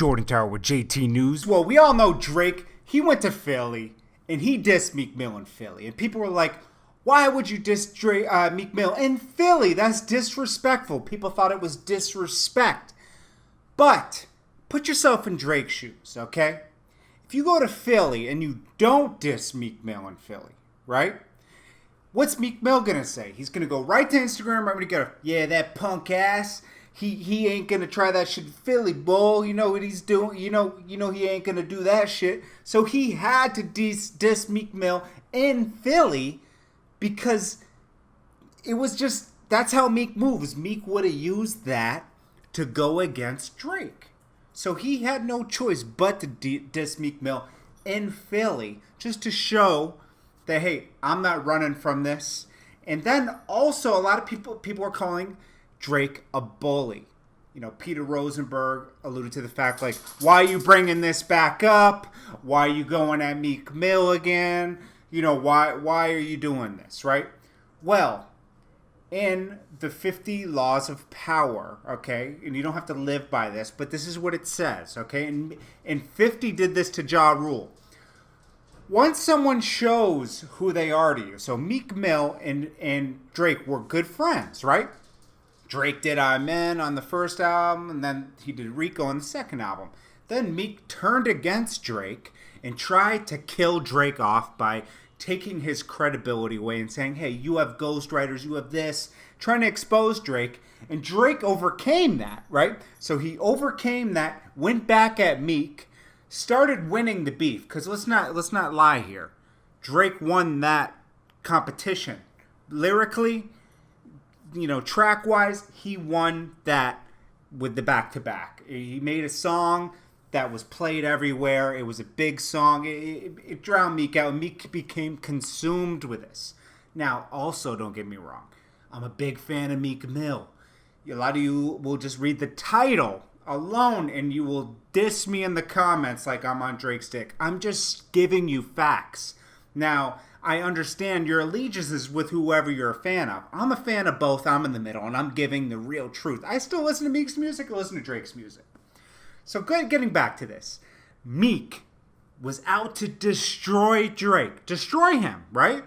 Jordan Tower with JTNEWS. Well, we all know Drake. He went to Philly and he dissed Meek Mill in Philly. And people were like, why would you diss Meek Mill in Philly? That's disrespectful. People thought it was disrespect. But put yourself in Drake's shoes, okay? If you go to Philly and you don't diss Meek Mill in Philly, right? What's Meek Mill gonna say? He's gonna go right to Instagram, right when he go, yeah, that punk ass. He ain't gonna try that shit in Philly, bull. You know what he's doing. You know he ain't gonna do that shit. So he had to diss Meek Mill in Philly because it was just, that's how Meek moves. Meek would have used that to go against Drake. So he had no choice but to diss Meek Mill in Philly just to show that, hey, I'm not running from this. And then also a lot of people are calling Drake a bully. You know, Peter Rosenberg alluded to the fact, like, why are you bringing this back up? Why are you going at Meek Mill again? You know, why are you doing this, right? Well, in the 50 Laws of Power, okay, and you don't have to live by this, but this is what it says, okay? And 50 did this to Ja Rule. Once someone shows who they are to you, so Meek Mill and Drake were good friends, right? Drake did Amen on the first album, and then he did Rico on the second album. Then Meek turned against Drake and tried to kill Drake off by taking his credibility away and saying, hey, you have ghostwriters, you have this, trying to expose Drake. And Drake overcame that, right? So he overcame that, went back at Meek, started winning the beef. Because let's not lie here. Drake won that competition. Lyrically, you know, track-wise, he won that with the back-to-back. He made a song that was played everywhere. It was a big song. It drowned Meek out. Meek became consumed with this. Now, also, don't get me wrong. I'm a big fan of Meek Mill. A lot of you will just read the title alone and you will diss me in the comments like I'm on Drake's dick. I'm just giving you facts. Now, I understand your allegiance is with whoever you're a fan of. I'm a fan of both. I'm in the middle, and I'm giving the real truth. I still listen to Meek's music. I listen to Drake's music. So getting back to this. Meek was out to destroy Drake. Destroy him, right?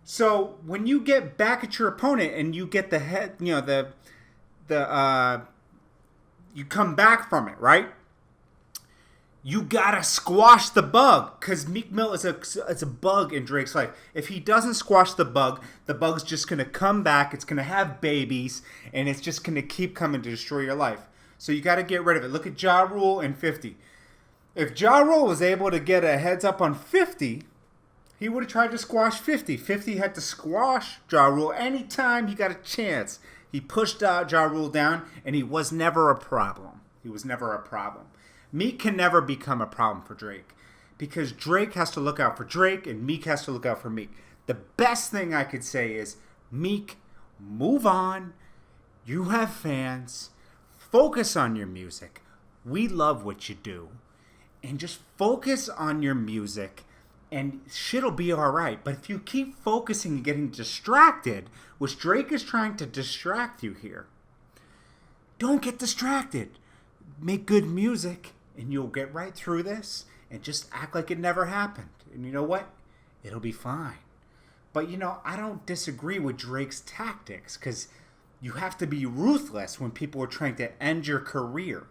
So when you get back at your opponent and you get the head, you know, you come back from it, right? You gotta squash the bug, because Meek Mill is a bug in Drake's life. If he doesn't squash the bug's just gonna come back. It's gonna have babies, and it's just gonna keep coming to destroy your life. So you gotta get rid of it. Look at Ja Rule and 50. If Ja Rule was able to get a heads up on 50, he would have tried to squash 50. 50 had to squash Ja Rule anytime he got a chance. He pushed Ja Rule down, and he was never a problem. He was never a problem. Meek can never become a problem for Drake because Drake has to look out for Drake and Meek has to look out for Meek. The best thing I could say is, Meek, move on. You have fans. Focus on your music. We love what you do. And just focus on your music and shit'll be all right. But if you keep focusing and getting distracted, which Drake is trying to distract you here, don't get distracted. Make good music and you'll get right through this and just act like it never happened. And you know what? It'll be fine. But, you know, I don't disagree with Drake's tactics because you have to be ruthless when people are trying to end your career.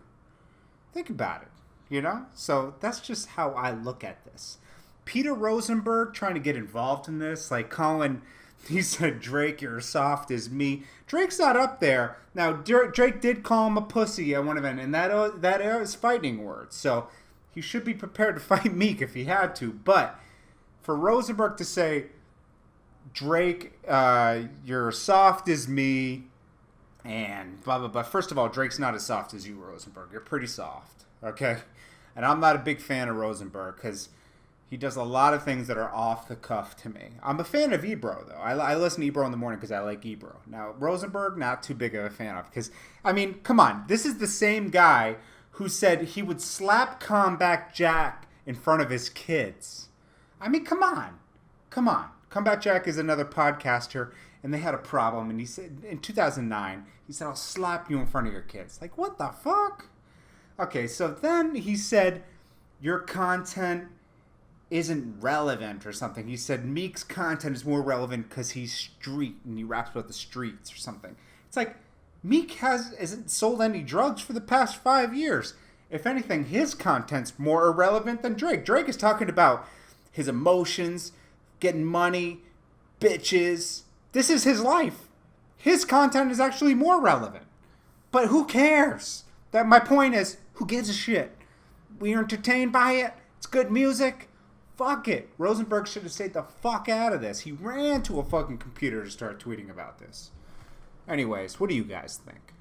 Think about it, you know? So that's just how I look at this. Peter Rosenberg trying to get involved in this, like calling, he said, Drake, you're soft as me. Drake's not up there. Now, Drake did call him a pussy at one event, and that is fighting words. So he should be prepared to fight Meek if he had to. But for Rosenberg to say, Drake, you're soft as me, and blah, blah, blah. First of all, Drake's not as soft as you, Rosenberg. You're pretty soft, okay? And I'm not a big fan of Rosenberg because he does a lot of things that are off the cuff to me. I'm a fan of Ebro, though. I listen to Ebro in the morning because I like Ebro. Now, Rosenberg, not too big of a fan of. Because, I mean, come on. This is the same guy who said he would slap Comeback Jack in front of his kids. I mean, come on. Come on. Comeback Jack is another podcaster, and they had a problem. And he said, in 2009, he said, I'll slap you in front of your kids. Like, what the fuck? Okay, so then he said your content isn't relevant or something. He said Meek's content is more relevant because he's street and he raps about the streets or something. It's like Meek hasn't sold any drugs for the past 5 years. If anything, his content's more irrelevant than Drake. Drake is talking about his emotions, getting money, bitches. This is his life. His content is actually more relevant. But who cares? That my point is, who gives a shit? We're entertained by it. It's good music. Fuck it. Rosenberg should have stayed the fuck out of this. He ran to a fucking computer to start tweeting about this. Anyways, what do you guys think?